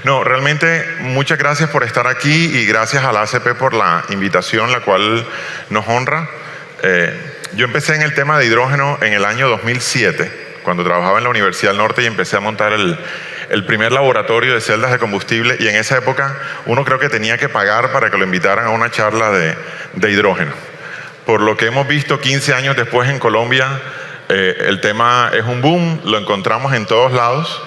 No, realmente muchas gracias por estar aquí y gracias a la ACP por la invitación, la cual nos honra. Yo empecé en el tema de hidrógeno en el año 2007, cuando trabajaba en la Universidad del Norte y empecé a montar el primer laboratorio de celdas de combustible, y en esa época uno creo que tenía que pagar para que lo invitaran a una charla de hidrógeno. Por lo que hemos visto 15 años después en Colombia, el tema es un boom, lo encontramos en todos lados.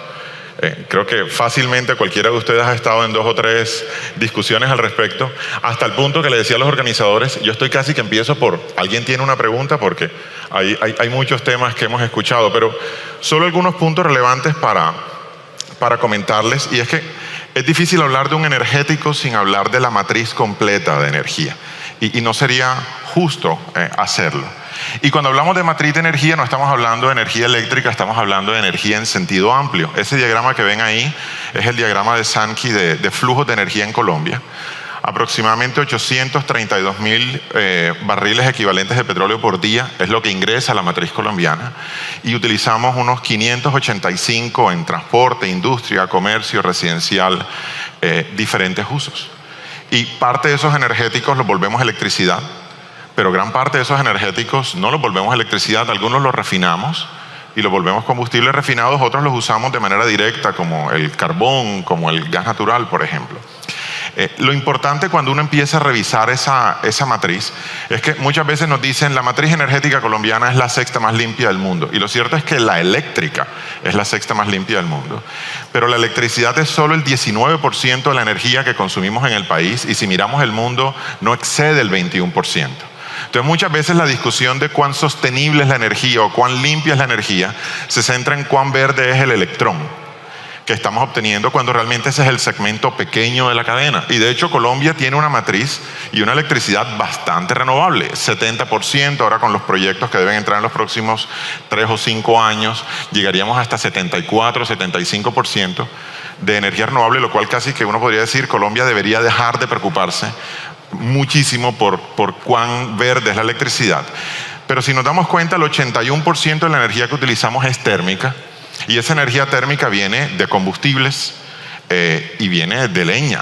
Creo que fácilmente cualquiera de ustedes ha estado en 2 o 3 discusiones al respecto, hasta el punto que le decía a los organizadores, yo estoy casi que empiezo por, ¿alguien tiene una pregunta? Porque hay muchos temas que hemos escuchado, pero solo algunos puntos relevantes para comentarles, y es que es difícil hablar de un energético sin hablar de la matriz completa de energía, y no sería justo hacerlo. Y cuando hablamos de matriz de energía no estamos hablando de energía eléctrica, estamos hablando de energía en sentido amplio. Ese diagrama que ven ahí es el diagrama de Sankey de flujos de energía en Colombia. Aproximadamente 832.000 barriles equivalentes de petróleo por día es lo que ingresa a la matriz colombiana, y utilizamos unos 585 en transporte, industria, comercio, residencial, diferentes usos. Y parte de esos energéticos los volvemos electricidad, pero gran parte de esos energéticos no los volvemos electricidad, algunos los refinamos y los volvemos combustibles refinados, otros los usamos de manera directa como el carbón, como el gas natural, por ejemplo. Lo importante cuando uno empieza a revisar esa matriz es que muchas veces nos dicen la matriz energética colombiana es la 6ª más limpia del mundo, y lo cierto es que la eléctrica es la 6ª más limpia del mundo, pero la electricidad es solo el 19% de la energía que consumimos en el país, y si miramos el mundo no excede el 21%. Entonces muchas veces la discusión de cuán sostenible es la energía o cuán limpia es la energía se centra en cuán verde es el electrón que estamos obteniendo, cuando realmente ese es el segmento pequeño de la cadena. Y de hecho Colombia tiene una matriz y una electricidad bastante renovable, 70%, ahora con los proyectos que deben entrar en los próximos 3 o 5 años, llegaríamos hasta 74, 75% de energía renovable, lo cual casi que uno podría decir Colombia debería dejar de preocuparse muchísimo por cuán verde es la electricidad. Pero si nos damos cuenta, el 81% de la energía que utilizamos es térmica, y esa energía térmica viene de combustibles y viene de leña,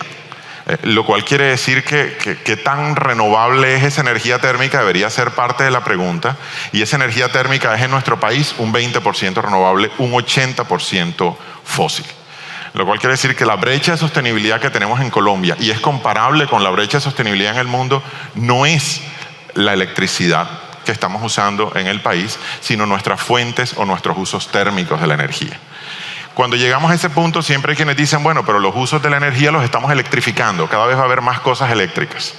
lo cual quiere decir que tan renovable es esa energía térmica debería ser parte de la pregunta, y esa energía térmica es en nuestro país un 20% renovable, un 80% fósil. Lo cual quiere decir que la brecha de sostenibilidad que tenemos en Colombia, y es comparable con la brecha de sostenibilidad en el mundo, no es la electricidad que estamos usando en el país, sino nuestras fuentes o nuestros usos térmicos de la energía. Cuando llegamos a ese punto siempre hay quienes dicen, bueno, pero los usos de la energía los estamos electrificando, cada vez va a haber más cosas eléctricas.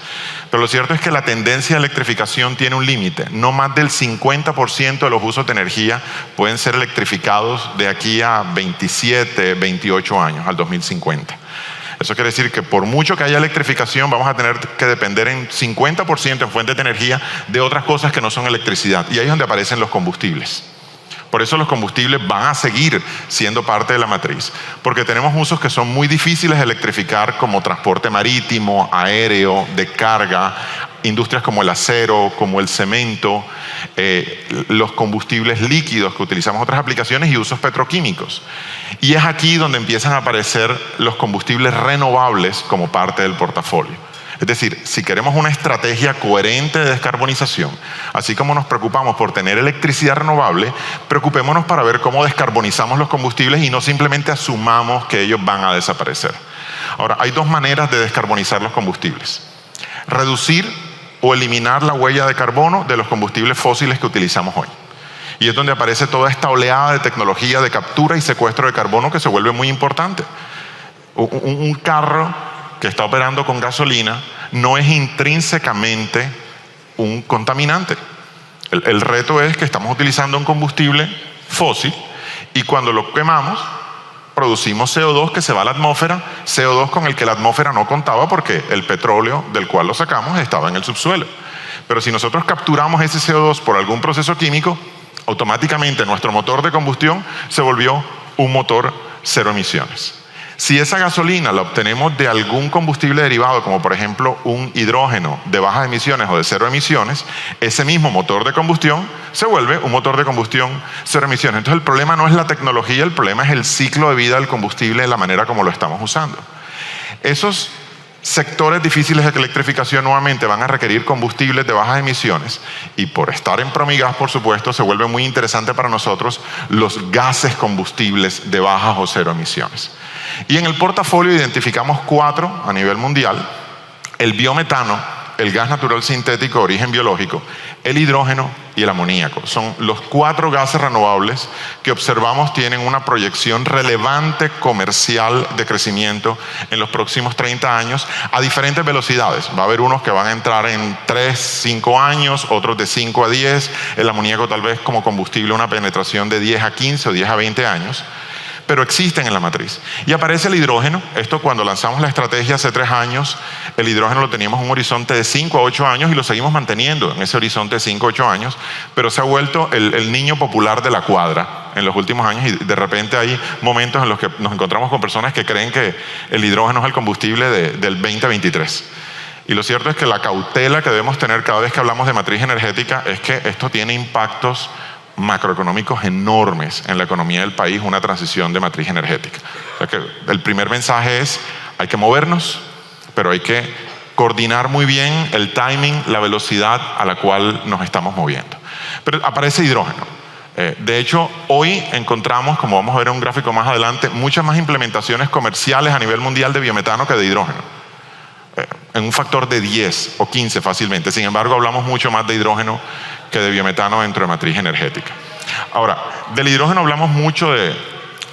Pero lo cierto es que la tendencia de electrificación tiene un límite. No más del 50% de los usos de energía pueden ser electrificados de aquí a 27, 28 años, al 2050. Eso quiere decir que por mucho que haya electrificación, vamos a tener que depender en 50% en fuentes de energía de otras cosas que no son electricidad. Y ahí es donde aparecen los combustibles. Por eso los combustibles van a seguir siendo parte de la matriz, porque tenemos usos que son muy difíciles de electrificar, como transporte marítimo, aéreo, de carga, industrias como el acero, como el cemento, los combustibles líquidos que utilizamos en otras aplicaciones, y usos petroquímicos. Y es aquí donde empiezan a aparecer los combustibles renovables como parte del portafolio. Es decir, si queremos una estrategia coherente de descarbonización, así como nos preocupamos por tener electricidad renovable, preocupémonos para ver cómo descarbonizamos los combustibles y no simplemente asumamos que ellos van a desaparecer. Ahora, hay 2 maneras de descarbonizar los combustibles: reducir o eliminar la huella de carbono de los combustibles fósiles que utilizamos hoy. Y es donde aparece toda esta oleada de tecnología de captura y secuestro de carbono que se vuelve muy importante. Un carro que está operando con gasolina no es intrínsecamente un contaminante. El reto es que estamos utilizando un combustible fósil, y cuando lo quemamos producimos CO2 que se va a la atmósfera, CO2 con el que la atmósfera no contaba porque el petróleo del cual lo sacamos estaba en el subsuelo. Pero si nosotros capturamos ese CO2 por algún proceso químico, automáticamente nuestro motor de combustión se volvió un motor cero emisiones. Si esa gasolina la obtenemos de algún combustible derivado, como por ejemplo un hidrógeno de bajas emisiones o de cero emisiones, ese mismo motor de combustión se vuelve un motor de combustión cero emisiones. Entonces el problema no es la tecnología, el problema es el ciclo de vida del combustible, la manera como lo estamos usando. Esos sectores difíciles de electrificación nuevamente van a requerir combustibles de bajas emisiones, y por estar en Promigas, por supuesto, se vuelve muy interesante para nosotros los gases combustibles de bajas o cero emisiones. Y en el portafolio identificamos 4 a nivel mundial: el biometano, el gas natural sintético de origen biológico, el hidrógeno y el amoníaco. Son los 4 gases renovables que observamos tienen una proyección relevante comercial de crecimiento en los próximos 30 años a diferentes velocidades. Va a haber unos que van a entrar en 3, 5 años, otros de 5 a 10, el amoníaco tal vez como combustible una penetración de 10 a 15 o 10 a 20 años. Pero existen en la matriz. Y aparece el hidrógeno. Esto, cuando lanzamos la estrategia hace 3 años, el hidrógeno lo teníamos en un horizonte de 5 a 8 años y lo seguimos manteniendo en ese horizonte de 5 a 8 años, pero se ha vuelto el niño popular de la cuadra en los últimos años, y de repente hay momentos en los que nos encontramos con personas que creen que el hidrógeno es el combustible del 2023. Y lo cierto es que la cautela que debemos tener cada vez que hablamos de matriz energética es que esto tiene impactos macroeconómicos enormes en la economía del país, una transición de matriz energética. O sea que el primer mensaje es: hay que movernos, pero hay que coordinar muy bien el timing, la velocidad a la cual nos estamos moviendo. Pero aparece hidrógeno. De hecho, hoy encontramos, como vamos a ver en un gráfico más adelante, muchas más implementaciones comerciales a nivel mundial de biometano que de hidrógeno, en un factor de 10 o 15 fácilmente. Sin embargo, hablamos mucho más de hidrógeno que de biometano dentro de matriz energética. Ahora, del hidrógeno hablamos mucho de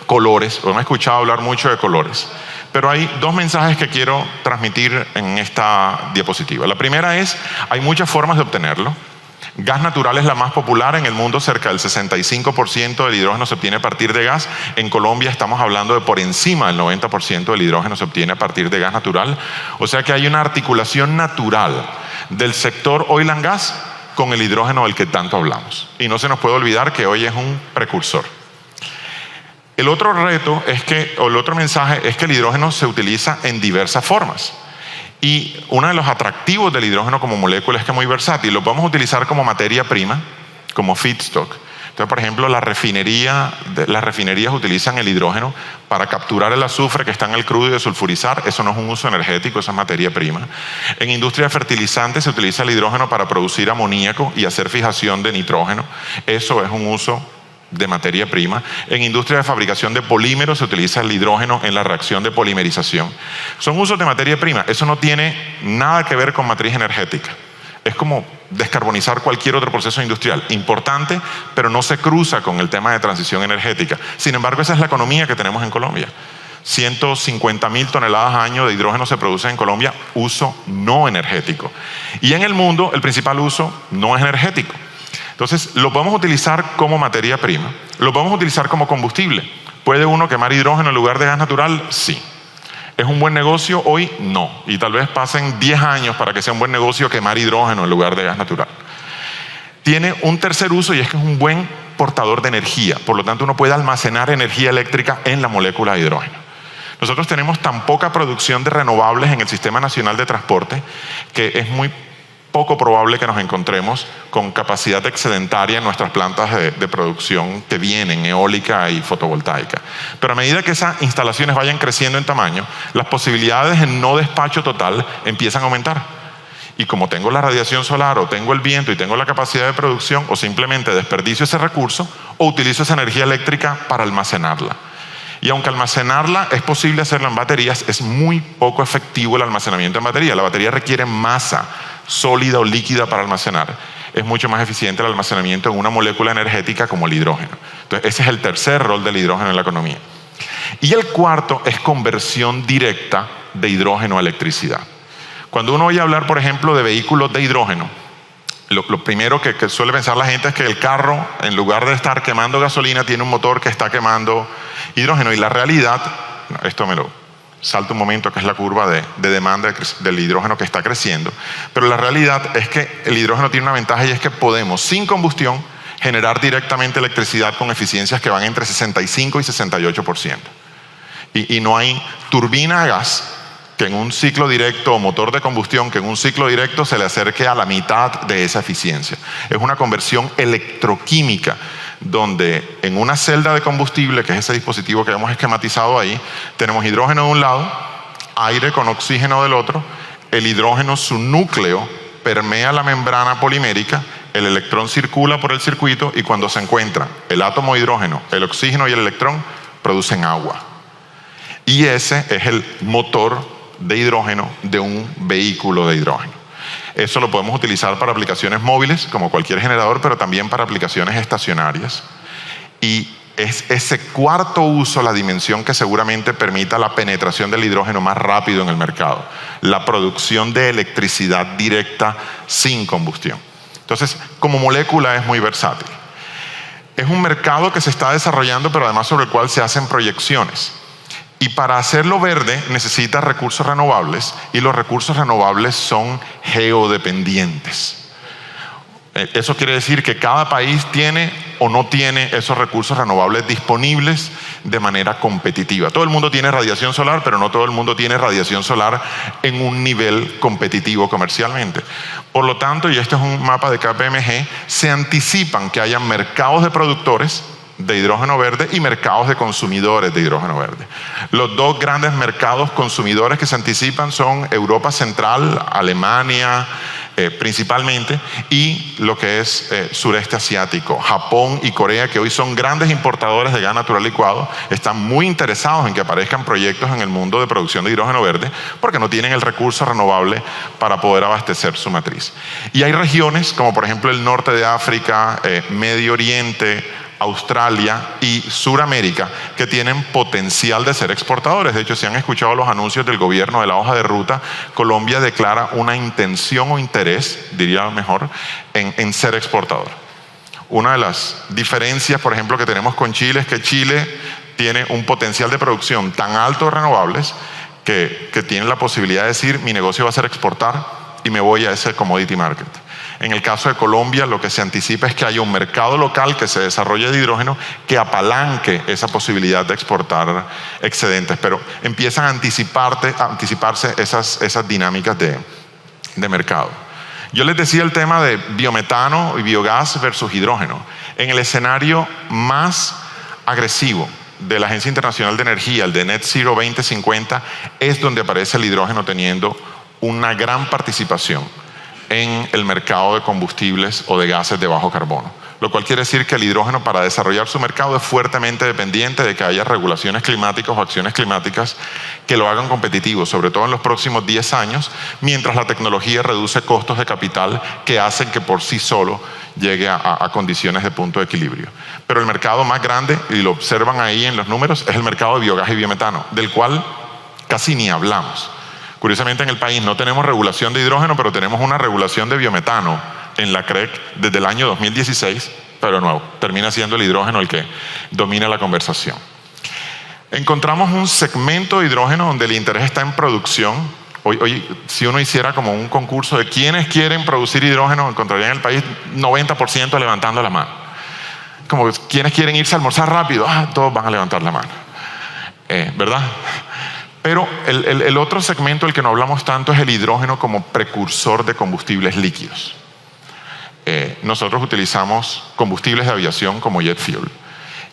colores, o hemos escuchado hablar mucho de colores, pero hay 2 mensajes que quiero transmitir en esta diapositiva. La primera es: hay muchas formas de obtenerlo. Gas natural es la más popular en el mundo, cerca del 65% del hidrógeno se obtiene a partir de gas. En Colombia estamos hablando de por encima del 90% del hidrógeno se obtiene a partir de gas natural. O sea que hay una articulación natural del sector oil and gas con el hidrógeno del que tanto hablamos. Y no se nos puede olvidar que hoy es un precursor. El otro reto es que, o el otro mensaje es que el hidrógeno se utiliza en diversas formas. Y uno de los atractivos del hidrógeno como molécula es que es muy versátil. Lo podemos utilizar como materia prima, como feedstock. Entonces, por ejemplo, las refinerías utilizan el hidrógeno para capturar el azufre que está en el crudo y desulfurizar. Eso no es un uso energético, eso es materia prima. En industria de fertilizantes se utiliza el hidrógeno para producir amoníaco y hacer fijación de nitrógeno. Eso es un uso de materia prima. En industria de fabricación de polímeros se utiliza el hidrógeno en la reacción de polimerización. Son usos de materia prima. Eso no tiene nada que ver con matriz energética. Es como descarbonizar cualquier otro proceso industrial. Importante, pero no se cruza con el tema de transición energética. Sin embargo, esa es la economía que tenemos en Colombia. 150.000 toneladas al año de hidrógeno se producen en Colombia, uso no energético. Y en el mundo, el principal uso no es energético. Entonces, lo podemos utilizar como materia prima, lo podemos utilizar como combustible. ¿Puede uno quemar hidrógeno en lugar de gas natural? Sí. ¿Es un buen negocio hoy? No. Y tal vez pasen 10 años para que sea un buen negocio quemar hidrógeno en lugar de gas natural. Tiene un tercer uso, y es que es un buen portador de energía. Por lo tanto, uno puede almacenar energía eléctrica en la molécula de hidrógeno. Nosotros tenemos tan poca producción de renovables en el Sistema Nacional de Transporte que es muy poco probable que nos encontremos con capacidad excedentaria en nuestras plantas de producción que vienen, eólica y fotovoltaica. Pero a medida que esas instalaciones vayan creciendo en tamaño, las posibilidades en no despacho total empiezan a aumentar. Y como tengo la radiación solar, o tengo el viento y tengo la capacidad de producción, o simplemente desperdicio ese recurso, o utilizo esa energía eléctrica para almacenarla. Y aunque almacenarla es posible hacerlo en baterías, es muy poco efectivo el almacenamiento en batería. La batería requiere masa sólida o líquida para almacenar. Es mucho más eficiente el almacenamiento en una molécula energética como el hidrógeno. Entonces, ese es el tercer rol del hidrógeno en la economía. Y el cuarto es conversión directa de hidrógeno a electricidad. Cuando uno oye hablar, por ejemplo, de vehículos de hidrógeno, lo primero que suele pensar la gente es que el carro, en lugar de estar quemando gasolina, tiene un motor que está quemando hidrógeno. Y la realidad, esto me lo salto un momento, que es la curva de demanda del hidrógeno que está creciendo, pero la realidad es que el hidrógeno tiene una ventaja, y es que podemos, sin combustión, generar directamente electricidad con eficiencias que van entre 65 y 68%. Y no hay turbina a gas que en un ciclo directo o motor de combustión que en un ciclo directo se le acerque a la mitad de esa eficiencia. Es una conversión electroquímica donde en una celda de combustible, que es ese dispositivo que hemos esquematizado ahí, tenemos hidrógeno de un lado, aire con oxígeno del otro. El hidrógeno, su núcleo, permea la membrana polimérica, el electrón circula por el circuito y cuando se encuentran el átomo de hidrógeno, el oxígeno y el electrón, producen agua. Y ese es el motor de hidrógeno de un vehículo de hidrógeno. Eso lo podemos utilizar para aplicaciones móviles, como cualquier generador, pero también para aplicaciones estacionarias. Y es ese cuarto uso la dimensión que seguramente permita la penetración del hidrógeno más rápido en el mercado, la producción de electricidad directa sin combustión. Entonces, como molécula es muy versátil. Es un mercado que se está desarrollando, pero además sobre el cual se hacen proyecciones. Y para hacerlo verde necesita recursos renovables, y los recursos renovables son geodependientes. Eso quiere decir que cada país tiene o no tiene esos recursos renovables disponibles de manera competitiva. Todo el mundo tiene radiación solar, pero no todo el mundo tiene radiación solar en un nivel competitivo comercialmente. Por lo tanto, y este es un mapa de KPMG, se anticipan que haya mercados de productores de hidrógeno verde y mercados de consumidores de hidrógeno verde. Los dos grandes mercados consumidores que se anticipan son Europa Central, Alemania principalmente, y lo que es sureste asiático, Japón y Corea, que hoy son grandes importadores de gas natural licuado, están muy interesados en que aparezcan proyectos en el mundo de producción de hidrógeno verde porque no tienen el recurso renovable para poder abastecer su matriz. Y hay regiones como por ejemplo el norte de África, Medio Oriente, Australia y Suramérica que tienen potencial de ser exportadores. De hecho, si han escuchado los anuncios del gobierno de la hoja de ruta, Colombia declara una intención o interés, diría mejor, en ser exportador. Una de las diferencias, por ejemplo, que tenemos con Chile es que Chile tiene un potencial de producción tan alto de renovables que tiene la posibilidad de decir: mi negocio va a ser exportar y me voy a ese commodity market. En el caso de Colombia, lo que se anticipa es que haya un mercado local que se desarrolle de hidrógeno que apalanque esa posibilidad de exportar excedentes, pero empiezan a anticiparse esas dinámicas de mercado. Yo les decía el tema de biometano y biogás versus hidrógeno. En el escenario más agresivo de la Agencia Internacional de Energía, el de Net Zero 2050, es donde aparece el hidrógeno teniendo una gran participación en el mercado de combustibles o de gases de bajo carbono. Lo cual quiere decir que el hidrógeno, para desarrollar su mercado, es fuertemente dependiente de que haya regulaciones climáticas o acciones climáticas que lo hagan competitivo, sobre todo en los próximos 10 años, mientras la tecnología reduce costos de capital que hacen que por sí solo llegue a condiciones de punto de equilibrio. Pero el mercado más grande, y lo observan ahí en los números, es el mercado de biogás y biometano, del cual casi ni hablamos. Curiosamente, en el país no tenemos regulación de hidrógeno, pero tenemos una regulación de biometano en la CREC desde el año 2016, pero nuevo, termina siendo el hidrógeno el que domina la conversación. Encontramos un segmento de hidrógeno donde el interés está en producción. Hoy, si uno hiciera como un concurso de quiénes quieren producir hidrógeno, encontraría en el país 90% levantando la mano. Como quiénes quieren irse a almorzar rápido, todos van a levantar la mano, ¿verdad? Pero el otro segmento del que no hablamos tanto es el hidrógeno como precursor de combustibles líquidos. Nosotros utilizamos combustibles de aviación como jet fuel.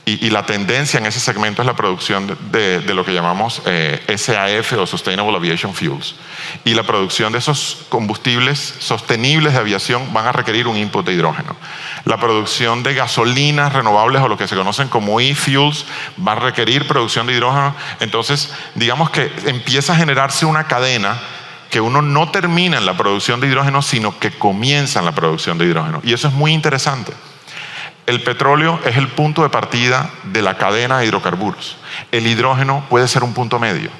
Y la tendencia en ese segmento es la producción de lo que llamamos SAF o Sustainable Aviation Fuels. Y la producción de esos combustibles sostenibles de aviación van a requerir un input de hidrógeno. La producción de gasolinas renovables o lo que se conocen como e-fuels va a requerir producción de hidrógeno. Entonces, digamos que empieza a generarse una cadena que uno no termina en la producción de hidrógeno, sino que comienza en la producción de hidrógeno. Y eso es muy interesante. El petróleo es el punto de partida de la cadena de hidrocarburos. El hidrógeno puede ser un punto medio.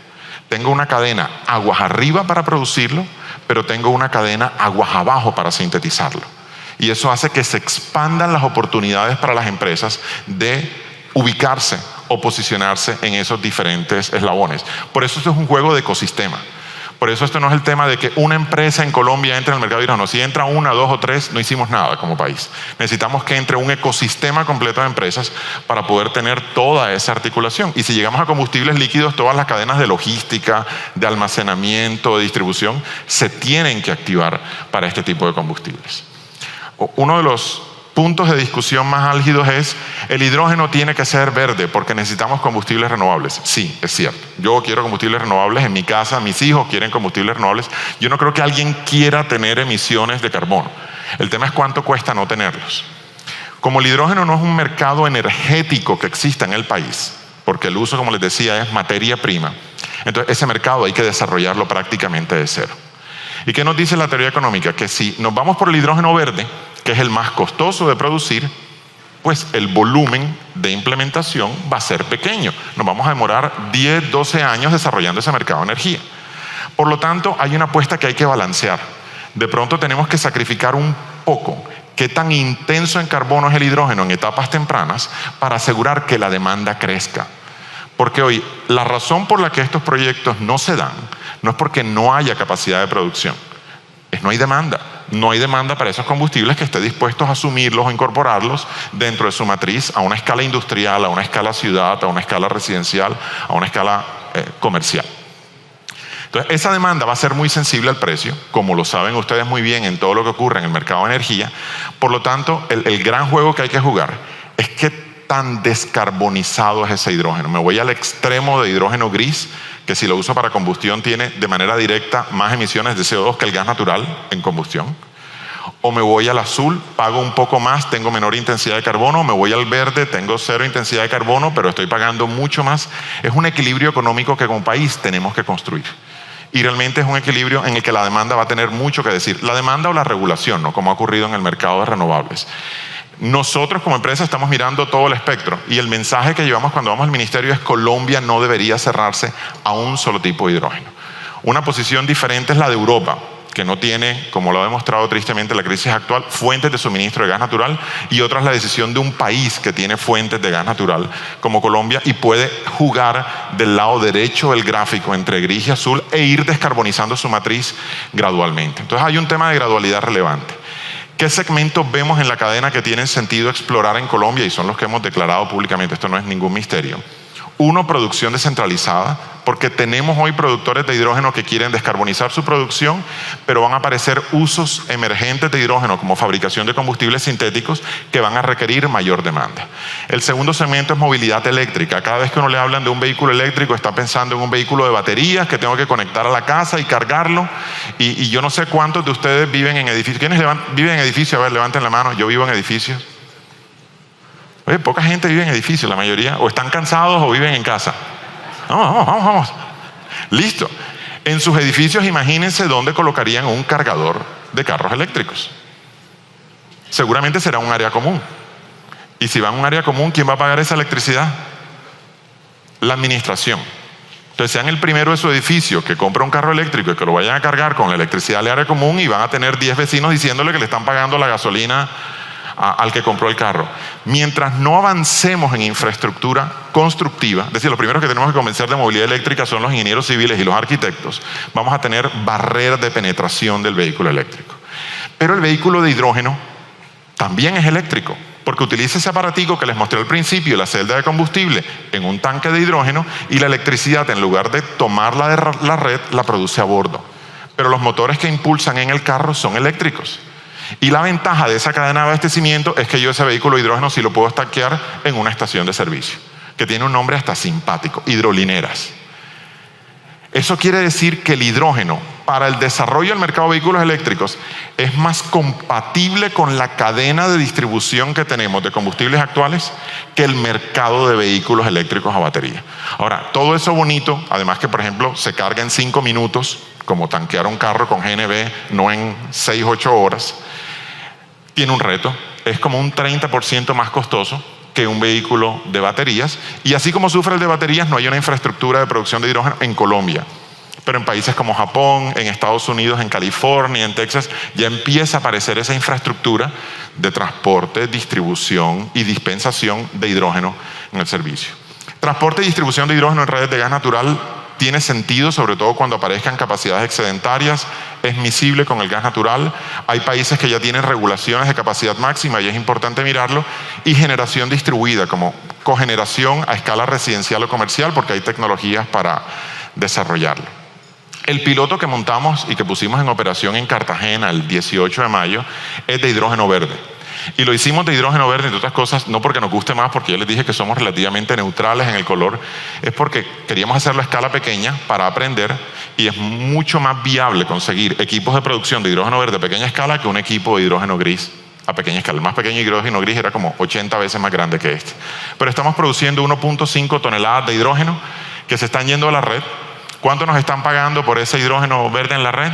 Tengo una cadena aguas arriba para producirlo, pero tengo una cadena aguas abajo para sintetizarlo. Y eso hace que se expandan las oportunidades para las empresas de ubicarse o posicionarse en esos diferentes eslabones. Por eso esto es un juego de ecosistema. Por eso esto no es el tema de que una empresa en Colombia entre en el mercado de hidrógeno. Si entra una, dos o tres, no hicimos nada como país. Necesitamos que entre un ecosistema completo de empresas para poder tener toda esa articulación. Y si llegamos a combustibles líquidos, todas las cadenas de logística, de almacenamiento, de distribución, se tienen que activar para este tipo de combustibles. Uno de los puntos de discusión más álgidos es: el hidrógeno tiene que ser verde porque necesitamos combustibles renovables. Sí, es cierto. Yo quiero combustibles renovables en mi casa, mis hijos quieren combustibles renovables. Yo no creo que alguien quiera tener emisiones de carbono. El tema es cuánto cuesta no tenerlos. Como el hidrógeno no es un mercado energético que exista en el país, porque el uso, como les decía, es materia prima, entonces ese mercado hay que desarrollarlo prácticamente de cero. ¿Y qué nos dice la teoría económica? Que si nos vamos por el hidrógeno verde, que es el más costoso de producir, pues el volumen de implementación va a ser pequeño. Nos vamos a demorar 10, 12 años desarrollando ese mercado de energía. Por lo tanto, hay una apuesta que hay que balancear. De pronto tenemos que sacrificar un poco qué tan intenso en carbono es el hidrógeno en etapas tempranas para asegurar que la demanda crezca. Porque hoy la razón por la que estos proyectos no se dan no es porque no haya capacidad de producción, no hay demanda. No hay demanda para esos combustibles que esté dispuestos a asumirlos o incorporarlos dentro de su matriz a una escala industrial, a una escala ciudad, a una escala residencial, a una escala comercial. Entonces, esa demanda va a ser muy sensible al precio, como lo saben ustedes muy bien en todo lo que ocurre en el mercado de energía. Por lo tanto, el gran juego que hay que jugar es qué tan descarbonizado es ese hidrógeno. Me voy al extremo de hidrógeno gris, que si lo uso para combustión tiene de manera directa más emisiones de CO2 que el gas natural en combustión. O me voy al azul, pago un poco más, tengo menor intensidad de carbono. Me voy al verde, tengo cero intensidad de carbono, pero estoy pagando mucho más. Es un equilibrio económico que como país tenemos que construir. Y realmente es un equilibrio en el que la demanda va a tener mucho que decir. La demanda o la regulación, ¿no? Como ha ocurrido en el mercado de renovables. Nosotros como empresa estamos mirando todo el espectro y el mensaje que llevamos cuando vamos al ministerio es: Colombia no debería cerrarse a un solo tipo de hidrógeno. Una posición diferente es la de Europa, que no tiene, como lo ha demostrado tristemente la crisis actual, fuentes de suministro de gas natural, y otra es la decisión de un país que tiene fuentes de gas natural como Colombia y puede jugar del lado derecho del gráfico entre gris y azul e ir descarbonizando su matriz gradualmente. Entonces hay un tema de gradualidad relevante. ¿Qué segmentos vemos en la cadena que tienen sentido explorar en Colombia? Y son los que hemos declarado públicamente, esto no es ningún misterio. Uno, producción descentralizada, porque tenemos hoy productores de hidrógeno que quieren descarbonizar su producción, pero van a aparecer usos emergentes de hidrógeno como fabricación de combustibles sintéticos que van a requerir mayor demanda. El segundo segmento es movilidad eléctrica. Cada vez que uno le hablan de un vehículo eléctrico, está pensando en un vehículo de baterías que tengo que conectar a la casa y cargarlo. Y yo no sé cuántos de ustedes viven en edificios. ¿Quiénes viven en edificios? A ver, levanten la mano. Yo vivo en edificios. Oye, poca gente vive en edificios, la mayoría o están cansados o viven en casa. Vamos. Listo. En sus edificios, imagínense dónde colocarían un cargador de carros eléctricos. Seguramente será un área común. Y si va a un área común, ¿quién va a pagar esa electricidad? La administración. Entonces sean el primero de su edificio que compra un carro eléctrico y que lo vayan a cargar con la electricidad del área común, y van a tener 10 vecinos diciéndole que le están pagando la gasolina al que compró el carro. Mientras no avancemos en infraestructura constructiva, es decir, los primeros que tenemos que convencer de movilidad eléctrica son los ingenieros civiles y los arquitectos, vamos a tener barreras de penetración del vehículo eléctrico. Pero el vehículo de hidrógeno también es eléctrico, porque utiliza ese aparatico que les mostré al principio, la celda de combustible, en un tanque de hidrógeno, y la electricidad, en lugar de tomarla de la red, la produce a bordo. Pero los motores que impulsan en el carro son eléctricos. Y la ventaja de esa cadena de abastecimiento es que yo ese vehículo de hidrógeno sí lo puedo estanquear en una estación de servicio, que tiene un nombre hasta simpático: hidrolineras. Eso quiere decir que el hidrógeno, para el desarrollo del mercado de vehículos eléctricos, es más compatible con la cadena de distribución que tenemos de combustibles actuales que el mercado de vehículos eléctricos a batería. Ahora, todo eso bonito, además que, por ejemplo, se carga en 5 minutos, como tanquear un carro con GNV, no en 6 u 8 horas, tiene un reto. Es como un 30% más costoso que un vehículo de baterías, y así como sufre el de baterías, no hay una infraestructura de producción de hidrógeno en Colombia, pero en países como Japón, en Estados Unidos, en California, en Texas, ya empieza a aparecer esa infraestructura de transporte, distribución y dispensación de hidrógeno en el servicio. Transporte y distribución de hidrógeno en redes de gas natural tiene sentido, sobre todo cuando aparezcan capacidades excedentarias, es miscible con el gas natural. Hay países que ya tienen regulaciones de capacidad máxima y es importante mirarlo. Y generación distribuida, como cogeneración a escala residencial o comercial, porque hay tecnologías para desarrollarlo. El piloto que montamos y que pusimos en operación en Cartagena el 18 de mayo es de hidrógeno verde. Y lo hicimos de hidrógeno verde, entre otras cosas, no porque nos guste más, porque ya les dije que somos relativamente neutrales en el color, es porque queríamos hacerlo a escala pequeña para aprender y es mucho más viable conseguir equipos de producción de hidrógeno verde a pequeña escala que un equipo de hidrógeno gris a pequeña escala. El más pequeño hidrógeno gris era como 80 veces más grande que este. Pero estamos produciendo 1.5 toneladas de hidrógeno que se están yendo a la red. ¿Cuánto nos están pagando por ese hidrógeno verde en la red?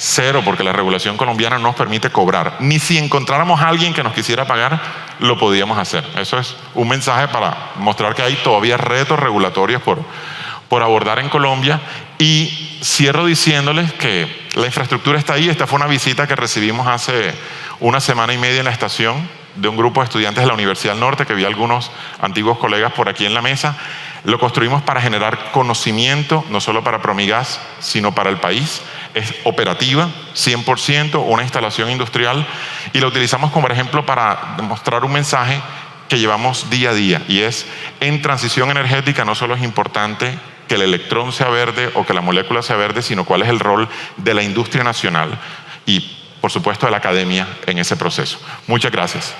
0, porque la regulación colombiana no nos permite cobrar. Ni si encontráramos a alguien que nos quisiera pagar, lo podíamos hacer. Eso es un mensaje para mostrar que hay todavía retos regulatorios por abordar en Colombia. Y cierro diciéndoles que la infraestructura está ahí. Esta fue una visita que recibimos hace una semana y media en la estación de un grupo de estudiantes de la Universidad del Norte, que vi algunos antiguos colegas por aquí en la mesa. Lo construimos para generar conocimiento, no solo para Promigas, sino para el país. Es operativa, 100%, una instalación industrial, y la utilizamos como ejemplo para demostrar un mensaje que llevamos día a día, y es: en transición energética no solo es importante que el electrón sea verde o que la molécula sea verde, sino cuál es el rol de la industria nacional y, por supuesto, de la academia en ese proceso. Muchas gracias.